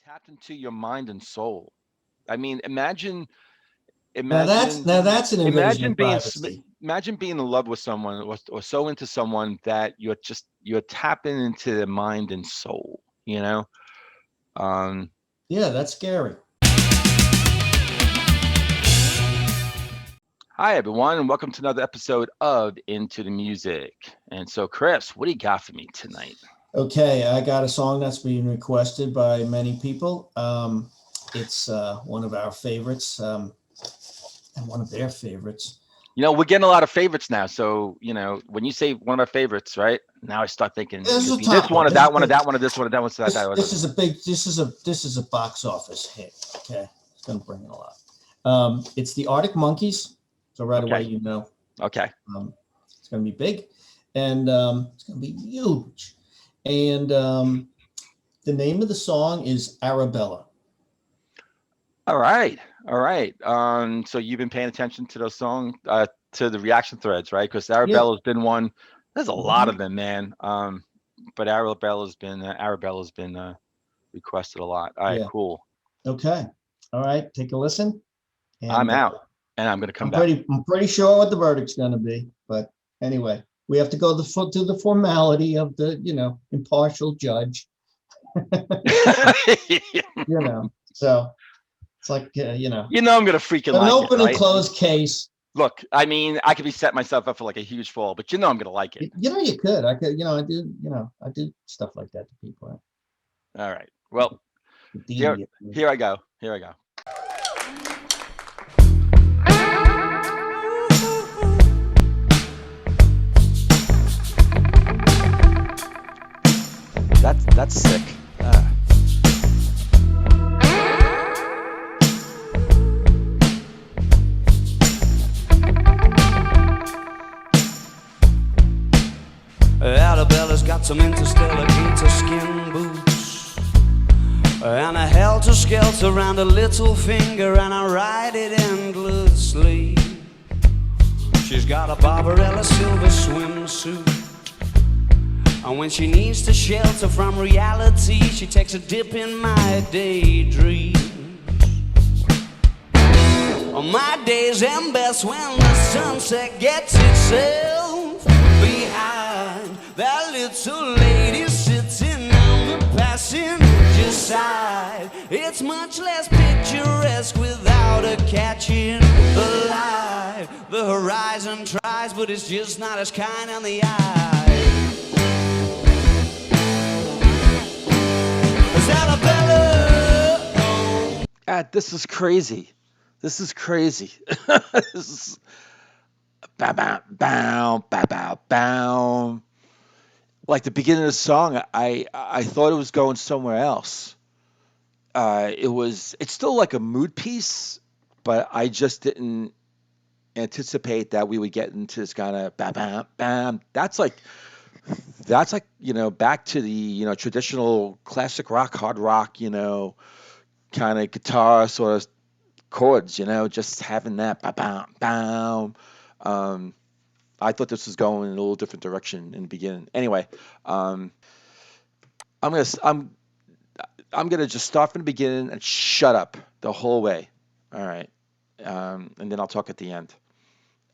tapped into your mind and soul. I mean, imagine, Now that's imagine, now that's an invasion imagine of privacy. imagine being in love with someone or so into someone that you're tapping into their mind and soul. You know. Um, Yeah, that's scary. Hi everyone, and welcome to another episode of Into the Music. And so, Chris, what do you got for me tonight? Okay, I got a song that's being requested by many people. It's one of our favorites, and one of their favorites. We're getting a lot of favorites now. So, when you say one of my favorites, right? Now I start thinking it This is could a be this top one. one or that one or that one or this one or that one. So that This one. is a big. This is a box office hit. Okay, it's gonna bring in a lot. It's the Arctic Monkeys. So right away, Okay. you know, Okay. it's gonna be big, and it's gonna be huge. And the name of the song is Arabella. All right. All right. So you've been paying attention to those songs, to the reaction threads, right? Because Yeah. Arabella's been one. There's a lot of Mhm. them, man. But Arabella's been requested a lot. All right, Yeah. cool. Okay. All right. Take a listen, I'm and out, and I'm gonna come I'm back. pretty sure what the verdict's going to be. But anyway, we have to go to the formality of the impartial judge. So it's like I'm gonna freaking an like it, open and right? closed case. Look, I mean, I could be setting myself up for like a huge fall, but I'm gonna like it. You could. I could. I do stuff like that to people. Right? All right. Well, here, Deviant. here I go. Here I go. That's sick. Arabella's got some interstellar gator skin boots and a helter-skelter around her little finger, and I ride it endlessly. She's got a Barbarella silver swimsuit, and when she needs to shelter from reality, she takes a dip in my daydreams. My days end best when the sunset gets itself behind that little lady sitting on the passenger side. It's much less picturesque without her catching the light. The horizon tries, but it's just not as kind on the eye. Is Arabella? This is crazy. This is crazy. This is bow bow bow bow bow bow. Like the beginning of the song, I thought it was going somewhere else. It's still like a mood piece, but I just didn't anticipate that we would get into this kind of bam bam bam. That's like back to the traditional classic rock, hard rock, kind of guitar sort of chords, just having that bam bam bam. I thought this was going in a little different direction in the beginning. Anyway, I'm gonna s- I'm gonna just start from the beginning and shut up the whole way. All right, and then I'll talk at the end.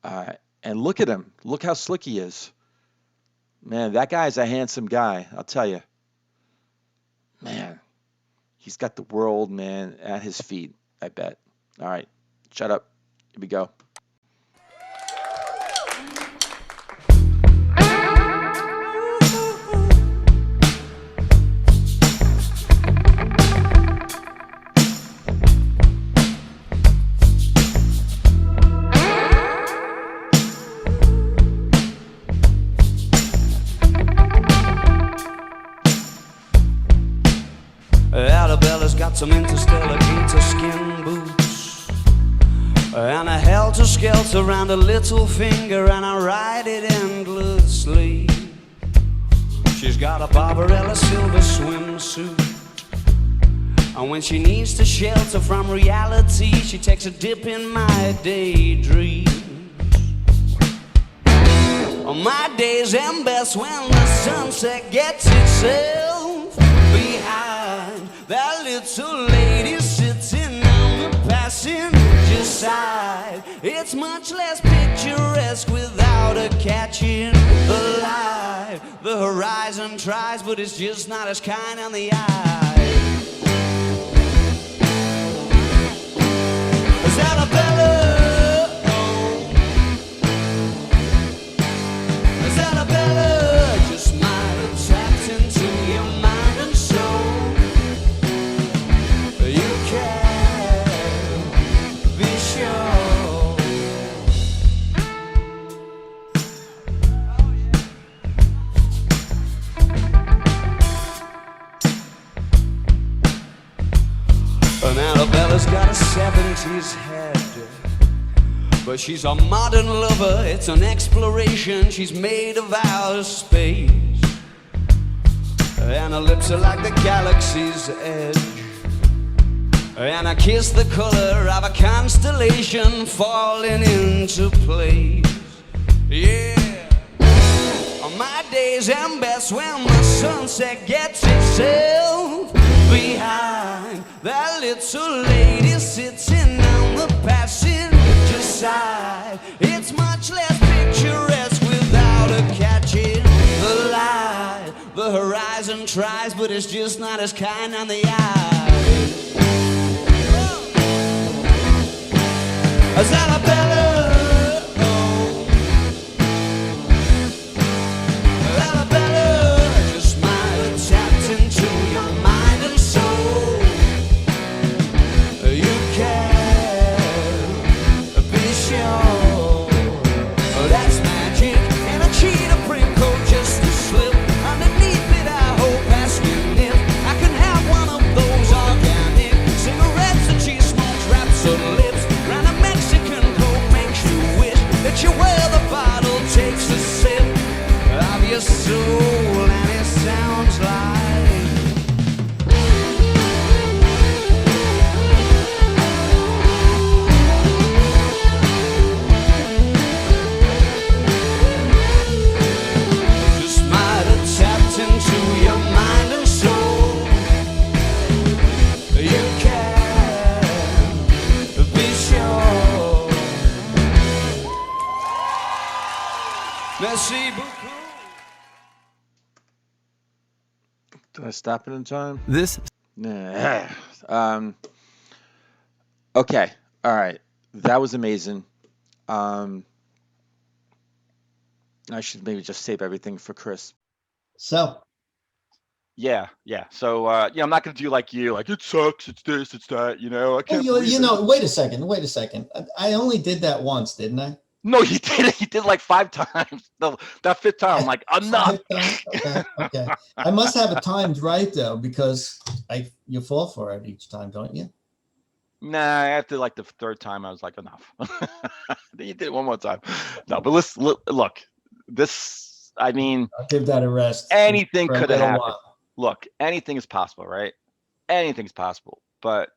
And look at him. Look how slick he is. Man, that guy's a handsome guy. I'll tell you. Man, he's got the world, man, at his feet. I bet. All right, shut up. Here we go. Arabella's got some interstellar gator skin boots and a helter-skelter around her little finger, and I ride it endlessly. She's got a Barbarella silver swimsuit, and when she needs to shelter from reality, she takes a dip in my daydreams. My days end best when the sunset gets itself behind that little lady sitting on the passenger side. It's much less picturesque without a catch in the light. The horizon tries, but it's just not as kind on the eye. It's Arabella. It's Arabella. Just might have tapped into your mind and soul. You can be sure. And Arabella's got a 70s head, but she's a modern lover. It's an exploration. She's made of outer space, and her lips are like the galaxy's edge, and I kiss the color of a constellation falling into place. Yeah. On my days am best when the sunset gets itself behind. That little lady sitting on the passenger side. It's much less picturesque without a catch in the light. The horizon tries, but it's just not as kind on the eye. As Arabella. You wear the bottle takes a sip of your soul, and it sounds like just might have tapped into your mind and soul. You can be sure. Merci beaucoup. Did I stop it in time? This Nah. Okay. All right. That was amazing. Um, I should maybe just save everything for Chris. So, Yeah. So I'm not gonna do like you, like it sucks, it's this, it's that, I oh, can't you, believe you it. know, wait a second. I only did that once, didn't I? No, you did it. You did like 5 times. That fifth time, I'm like, enough. Okay. I must have it timed right though, because you fall for it each time, don't you? Nah, after like the third time, I was like, enough. Then you did it one more time. No, but look, this, I mean, I'll give that a rest. anything for a could have little happened. while. Look, anything is possible, right? Anything's possible. But,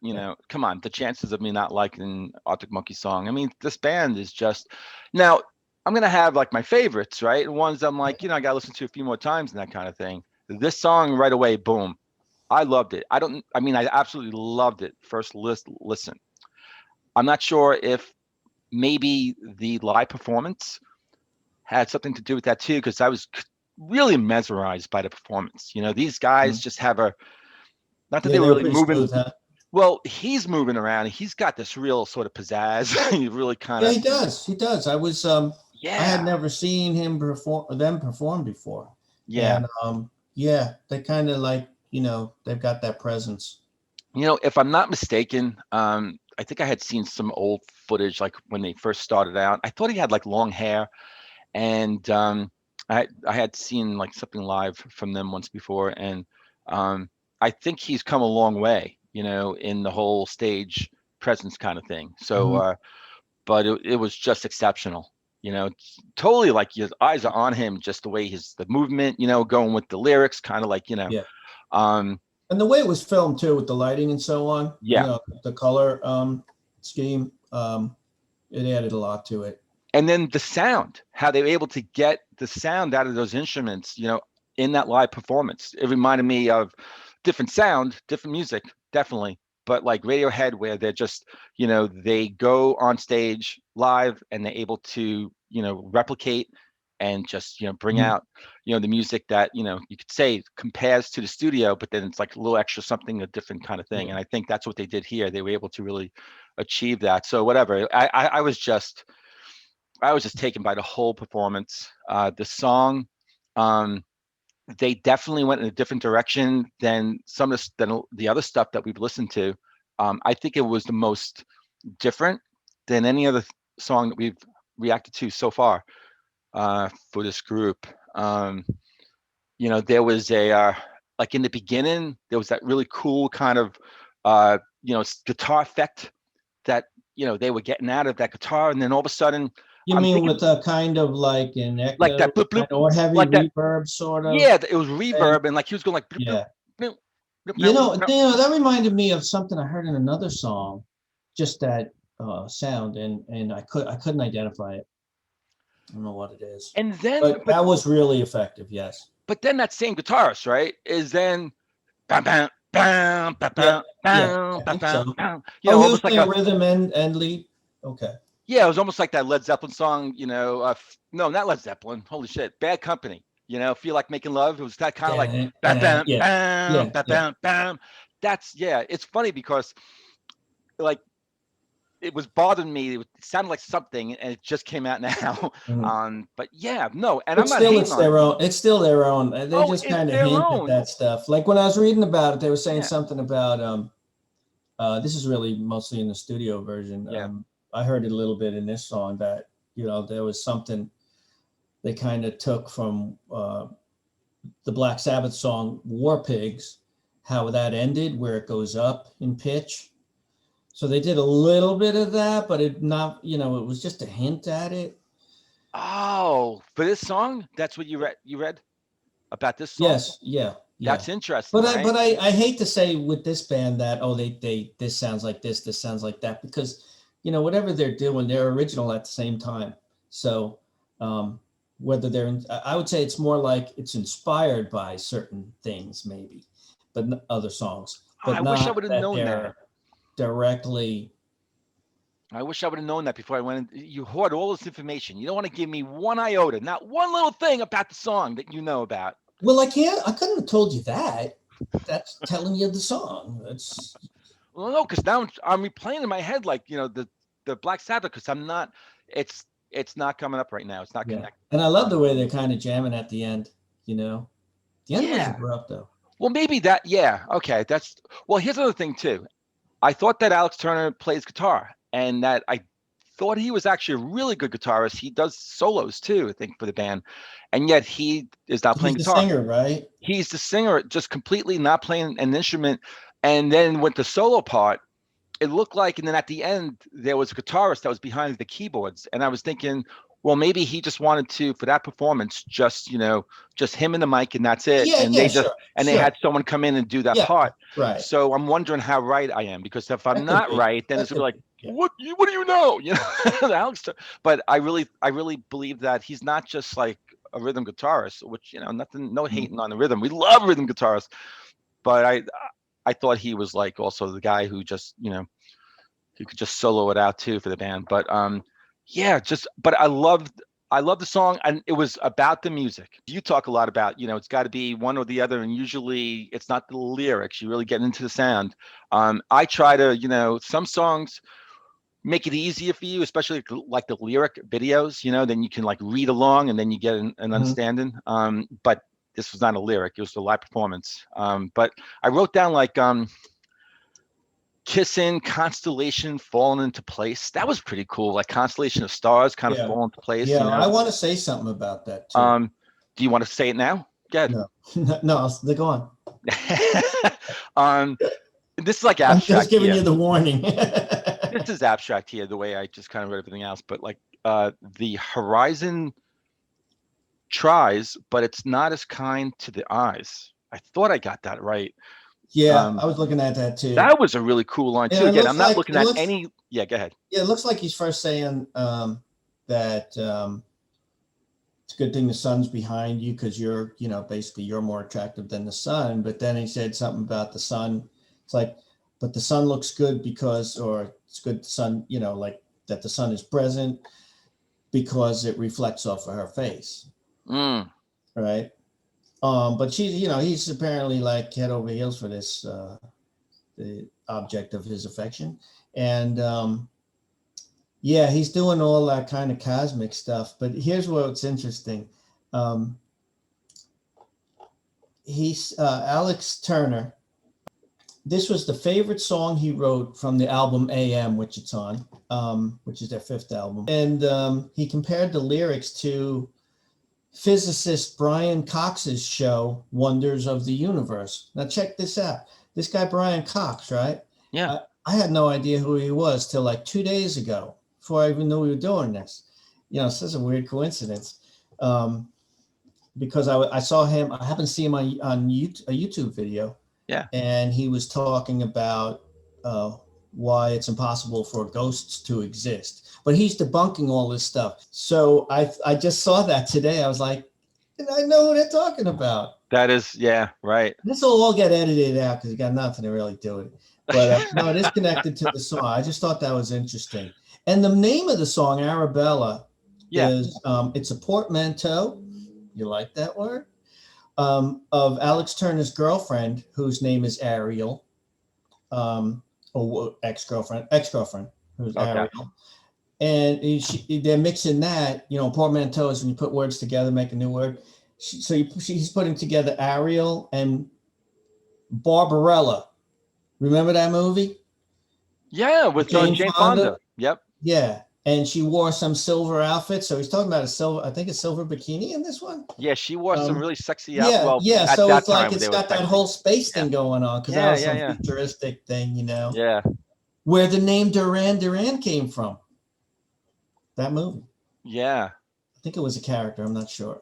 come on, the chances of me not liking Arctic Monkey song. I mean, this band is just, now I'm going to have like my favorites, right? Ones I'm like, I got to listen to a few more times and that kind of thing. This song right away, boom. I loved it. I absolutely loved it. First listen. I'm not sure if maybe the live performance had something to do with that too, because I was really mesmerized by the performance. These guys just have not that they were really pretty moving. smooth, huh? Well, he's moving around. He's got this real sort of pizzazz. He really kind Yeah, of. he does. He does. I had Yeah. never seen them perform before. Yeah. And they kind of like, they've got that presence. If I'm not mistaken, I think I had seen some old footage, like when they first started out. I thought he had like long hair, and I had seen like something live from them once before, and I think he's come a long way, in the whole stage presence kind of thing. So, but it was just exceptional. It's totally like your eyes are on him, just the way the movement, going with the lyrics, kind of like, Yeah. um, And the way it was filmed too, with the lighting and so on. Yeah. The color scheme, it added a lot to it. and then the sound, how they were able to get the sound out of those instruments, in that live performance. It reminded me of different sound, different music, definitely. But like Radiohead, where they're just, they go on stage live and they're able to, replicate and just, bring Mhm. out, the music that, you could say compares to the studio, but then it's like a little extra something, a different kind of thing. Yeah. And I think that's what they did here. They were able to really achieve that. So whatever, I was just taken by the whole performance. The song, they definitely went in a different direction than than the other stuff that we've listened to. I think it was the most different than any other song that we've reacted to so far for this group. There was like in the beginning, there was that really cool kind of guitar effect that they were getting out of that guitar, and then all of a sudden, You I'm mean thinking with a kind of like an like echo that bloop bloop, kind of, or heavy like that. reverb sort of Yeah, it was thing? reverb, and like he was going like bloop bloop Yeah. bloop bloop. You Bloop, know, bloop. that reminded me of something I heard in another song, just that sound, and I couldn't identify it. I don't know what it is, And then, but that was really effective. Yes. but then that same guitarist, right, is then bam bam bam bam Yeah. bam Yeah. bam I bam think so. bam. Oh, he was Almost like playing a rhythm and lead. Okay. yeah, it was almost like that Led Zeppelin song. No, not Led Zeppelin. Holy shit, Bad Company. Feel like making love. It was that kind of like bam bam Yeah. bam Yeah. bam Yeah. bam bam. That's yeah. It's funny because like it was bothering me. It sounded like something, and it just came out now. Mhm. But yeah, no, and I'm But not still, hating it's on it. their own. It's still their own. They Oh, just it's kind of their hint at own. that stuff. Like when I was reading about it, they were saying Yeah, something about this is really mostly in the studio version. yeah. I heard it a little bit in this song that there was something they kind of took from the Black Sabbath song War Pigs, how that ended, where it goes up in pitch. So they did a little bit of that, but it not, it was just a hint at it. Oh, for this song, that's what you read. You read about this song. Yes, yeah, yeah. That's interesting, But I right? but I hate to say with this band that they this sounds like this sounds like that, because whatever they're doing, they're original at the same time. So whether I would say it's more like it's inspired by certain things maybe, but other songs, Oh, but I wish I not would have that known that. they're directly. I wish I would have known that before I went in. You hoard all this information. You don't want to give me one iota, not one little thing about the song that you know about. Well, I couldn't have told you that. That's telling you the song. That's Well, no, because now I'm replaying in my head like the Black Sabbath, because I'm not. It's not coming up right now. It's not Yeah. connected. And I love the way they're kind of jamming at the end, you know. The end was Yeah. abrupt though. Well, maybe that. Yeah. Okay. That's. Well, here's another thing too. I thought that Alex Turner plays guitar, and that I thought he was actually a really good guitarist. He does solos too, I think, for the band, and yet he is not He's playing the guitar. singer, right? He's the singer, just completely not playing an instrument. And then with the solo part, it looked like, and then at the end, there was a guitarist that was behind the keyboards. And I was thinking, well, maybe he just wanted to, for that performance, just him and the mic, and that's it. Yeah, And yeah, they sure. had someone come in and do that Yeah, part. right. So I'm wondering how right I am, because if I'm That could not be. right, then That it's gonna could be like, be. Yeah. what do you know? Alex. But I really believe that he's not just like a rhythm guitarist, which nothing, no Mm. hating on the rhythm. We love rhythm guitarists, but I thought he was like also the guy who just who could just solo it out too for the band. But yeah, but I love the song, and it was about the music. You talk a lot about it's got to be one or the other, and usually it's not the lyrics. You really get into the sound. I try to some songs make it easier for you, especially like the lyric videos, then you can like read along and then you get an understanding. But this was not a lyric, it was the live performance. But I wrote down like kissing, constellation falling into place. That was pretty cool. Like constellation of stars kind of Yeah. fall into place. Yeah, I want to say something about that too. Do you want to say it now? Go ahead. No, go on. This is like I'm abstract. just giving here. you the warning. This is abstract here, the way I just kind of read everything else. But like the horizon tries, but it's not as kind to the eyes. I thought I got that right. Yeah, I was looking at that too. That was a really cool line too. Again, I'm not looking at any. Yeah, go ahead. Yeah, it looks like he's first saying that a good thing the sun's behind you because you're, basically you're more attractive than the sun. But then he said something about the sun. It's like, but the sun looks good because, or it's good the sun, like that the sun is present because it reflects off of her face. Mm. Right. But she's, he's apparently like head over heels for this, the object of his affection. And yeah, he's doing all that kind of cosmic stuff. But here's what's interesting. He's Alex Turner. This was the favorite song he wrote from the album AM, which it's on, which is their 5th album. And he compared the lyrics to physicist Brian Cox's show, Wonders of the Universe. Now check this out. This guy, Brian Cox, right? Yeah. I had no idea who he was till like 2 days ago, before I even knew we were doing this. It's such a weird coincidence. Because I saw him, I happened to see him on a YouTube video. Yeah. And he was talking about why it's impossible for ghosts to exist. But he's debunking all this stuff. So I just saw that today. I was like, I know what they're talking about. That is, yeah, right. This will all get edited out because you got nothing to really do with it. But no, it is connected to the song. I just thought that was interesting. And the name of the song, Arabella, is it's a portmanteau. You like that word? Of Alex Turner's girlfriend, whose name is Ariel, or ex-girlfriend, who's Ariel. And they're mixing that, portmanteau is when you put words together, make a new word. She's putting together Ariel and Barbarella. Remember that movie? Yeah, with Jane Fonda. Yep. Yeah. And she wore some silver outfit. So he's talking about a silver bikini in this one. Yeah, she wore some really sexy outfit. Yeah, well, yeah. At So that it's like time, it's got that whole space thing going on because that was some futuristic thing, Yeah. Where the name Duran Duran came from. That movie. Yeah. I think it was a character. I'm not sure.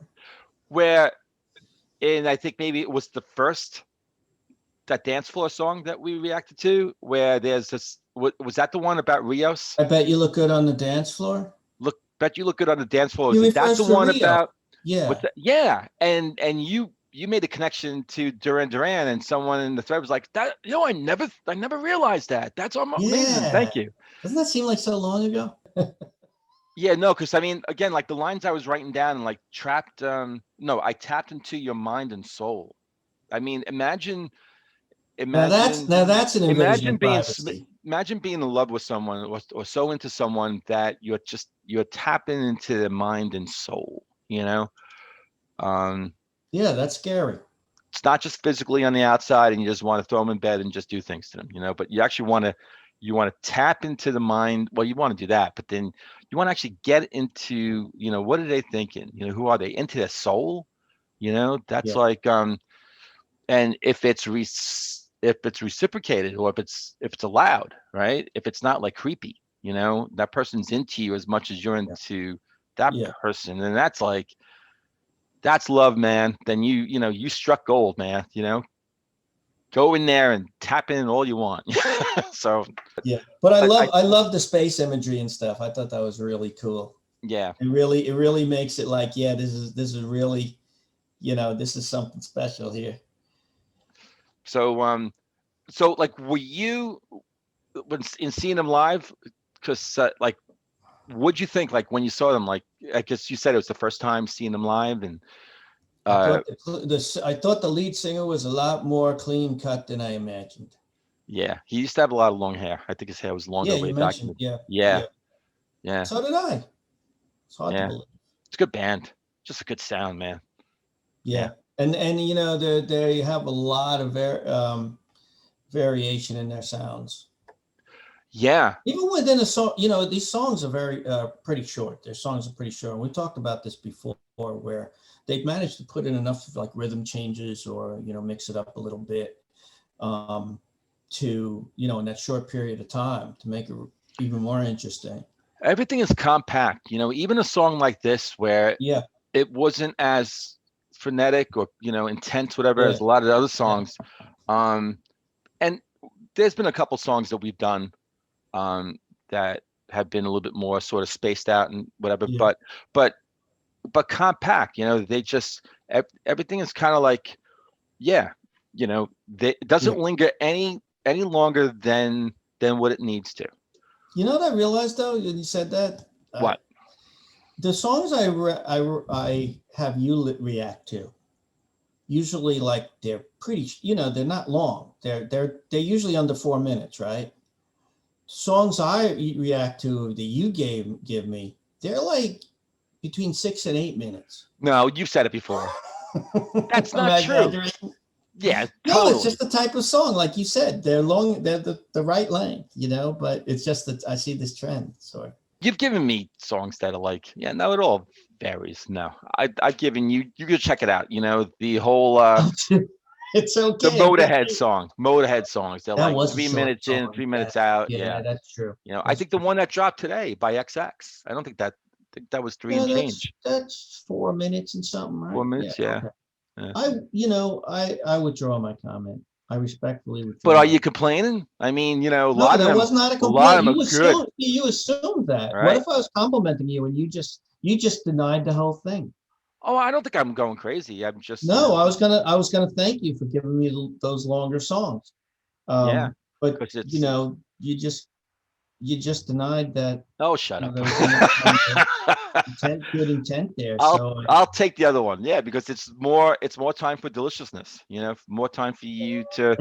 And I think maybe it was the first that dance floor song that we reacted to, where there's this. Was that the one about Rios? I bet you look good on the dance floor. Bet you look good on the dance floor. Is that the one Rio. about? Yeah. Yeah. And you made a connection to Duran Duran, and someone in the thread was like, "That I never realized that. That's amazing. Thank you." Doesn't that seem like so long ago? Yeah, no, because I mean, again, like the lines I was writing down, and like trapped. I tapped into your mind and soul. I mean, imagine. Now that's an invasion of privacy. Imagine being in love with someone or so into someone that you're tapping into their mind and soul. Yeah, that's scary. It's not just physically on the outside and you just want to throw them in bed and just do things to them, but you actually want to tap into the mind. Well, you want to do that, but then you want to actually get into, what are they thinking? Who are they? Into their soul? That's like, and if it's reciprocated, or if it's allowed, right? If it's not like creepy, that person's into you as much as you're into that person, and that's love, man. Then you struck gold, man. Go in there and tap in all you want. So yeah, but I love the space imagery and stuff. I thought that was really cool. Yeah, it really makes it like, yeah, this is really, this is something special here. So like, were you in seeing them live? Because like, what'd you think? Like when you saw them, like, I guess you said it was the first time seeing them live, and I thought the lead singer was a lot more clean cut than I imagined. Yeah, he used to have a lot of long hair. I think his hair was longer way back. Yeah. So did I. It's hard to believe. It's a good band. Just a good sound, man. Yeah. And they have a lot of variation in their sounds. Yeah. Even within a song, these songs are very pretty short. Their songs are pretty short. And we talked about this before, where they've managed to put in enough like rhythm changes or mix it up a little bit to in that short period of time to make it even more interesting. Everything is compact. Even a song like this, where it wasn't as frenetic or intense, whatever, as a lot of the other songs. And there's been a couple songs that we've done that have been a little bit more sort of spaced out and whatever, but but compact. They just everything is kind of like, yeah, it Yeah. doesn't linger any longer than what it needs to. You know what I realized though, when you said that? What? The songs I have you react to, usually like they're pretty, they're not long. They're usually under 4 minutes, right? Songs I react to that you give me, they're like between 6 and 8 minutes. No, you've said it before. That's I'm not true. exaggerating. Yeah, No, it's totally. just the type of song, like you said, they're long, they're the right length, but it's just that I see this trend. So You've given me songs that are like, yeah, no, it all varies. No, I've given you. You could check it out. The whole it's the okay. Motorhead song, Motorhead songs. They're That like was a 3 minutes in, song. 3 minutes out. Yeah, Yeah, that's true. I That's think the true. one that dropped today by XX. I don't think that. I think that was three Yeah, and change. that's 4 minutes and something, right? 4 minutes. Yeah. Yeah. Okay. Yeah. I withdraw my comment. I respectfully But withdraw are my. you complaining? I mean, a No, lot of that them, was not a a lot complaint. of them are good, You assumed that. What right? if I was complimenting you and you just denied the whole thing? Oh, I don't think I'm going crazy. I'm just, No, I was gonna thank you for giving me those longer songs. yeah, But because it's. you just denied that. Oh, shut up. There was any good intent there. So I'll take the other one. Yeah, because it's more time for deliciousness. More time for you to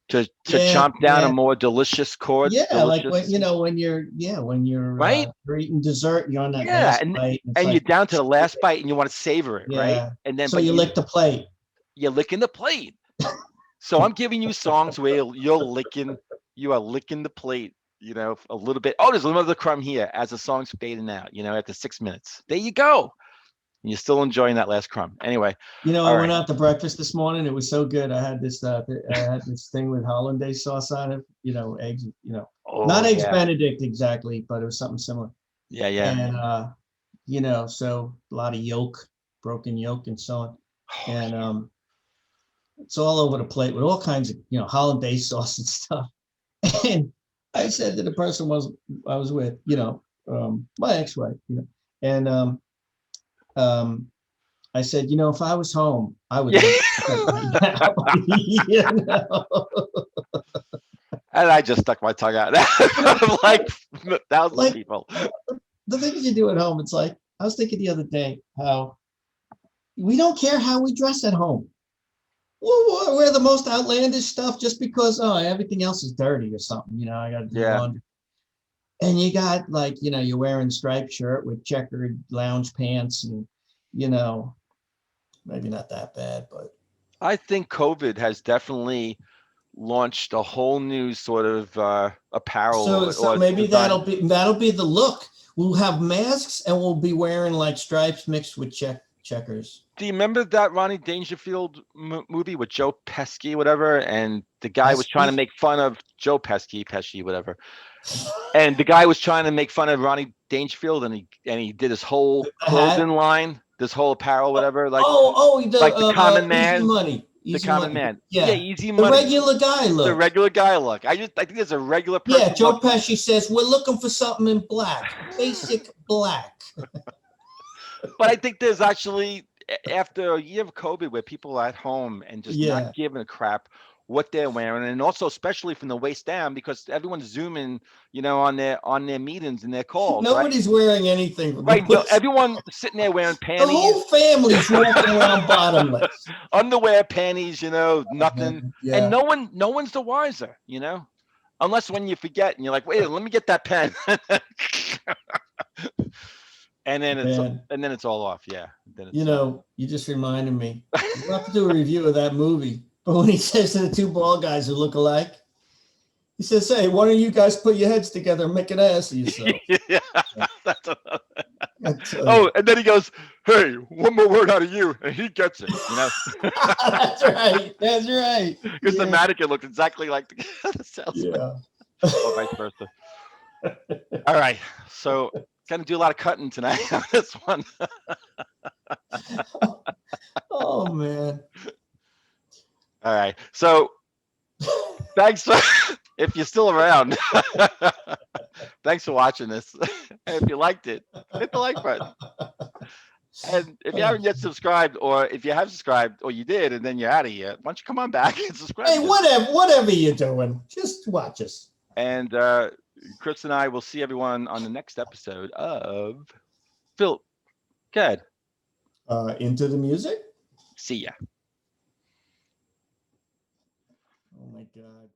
yeah, chomp down a yeah, more delicious chords, yeah. Like when delicious, when right? you're eating dessert, you're on that Yeah, last bite. And it's and you're like, down to the last bite, and you want to savor it, right? yeah. And then, So but you lick the plate. you're licking the plate. So I'm giving you songs where you are licking the plate. A little bit. Oh, there's another crumb here as the song's fading out. After 6 minutes. There you go. And you're still enjoying that last crumb. Anyway, I all went right. out to breakfast this morning. It was so good. I had this thing with hollandaise sauce on it. Eggs. Not Oh eggs yeah, Benedict exactly, but it was something similar. yeah, yeah. And so a lot of broken yolk, and so on. And it's all over the plate with all kinds of hollandaise sauce and stuff. And I said to the person I was with, my ex-wife, and I said, if I was home, I would Yeah. right now. And I just stuck my tongue out. Like thousands of people. The things you do at home, it's like, I was thinking the other day how we don't care how we dress at home. We'll wear the most outlandish stuff just because everything else is dirty or something. I got to do laundry. And you got like you're wearing a striped shirt with checkered lounge pants, and maybe not that bad, but I think COVID has definitely launched a whole new sort of apparel. So or maybe design. that'll be the look. We'll have masks and we'll be wearing like stripes mixed with checkers. Do you remember that Ronnie Dangerfield movie with Joe Pesci, whatever? And the guy was trying to make fun of Joe Pesci, whatever. And the guy was trying to make fun of Ronnie Dangerfield, and he did his whole clothing line, this whole apparel, whatever. Like the common man, easy money. the common man. Yeah, easy the money. regular guy look. The regular guy look. I think there's a regular person. Yeah, Joe Pesci says we're looking for something in black, basic black. But I think there's actually, after a year of COVID where people are at home and just not giving a crap what they're wearing, and also especially from the waist down, because everyone's zooming, on their meetings and their calls. Nobody's wearing anything. Right. No, everyone sitting there wearing panties. The whole family's walking around bottomless. Underwear, panties, nothing. Yeah. And no one's the wiser, unless when you forget and you're like, wait, let me get that pen. And then it's all off. Yeah. You just reminded me. We'll have to do a review of that movie. But when he says to the two bald guys who look alike, he says, "Hey, why don't you guys put your heads together and make an ass of yourself?" Yeah. And then he goes, "Hey, one more word out of you," and he gets it. That's right. That's right. Because the mannequin looks exactly like the salesman. Yeah. Or vice versa. All right. So gonna do a lot of cutting tonight on this one. Oh man. All right. So thanks if you're still around. Thanks for watching this. And if you liked it, hit the like button. And if you haven't yet subscribed, or if you have subscribed, or you did, and then you're out of here, why don't you come on back and subscribe? Hey, whatever you're doing, just watch us. And Chris and I will see everyone on the next episode of Phil. Good. Into the music. See ya. Oh my God.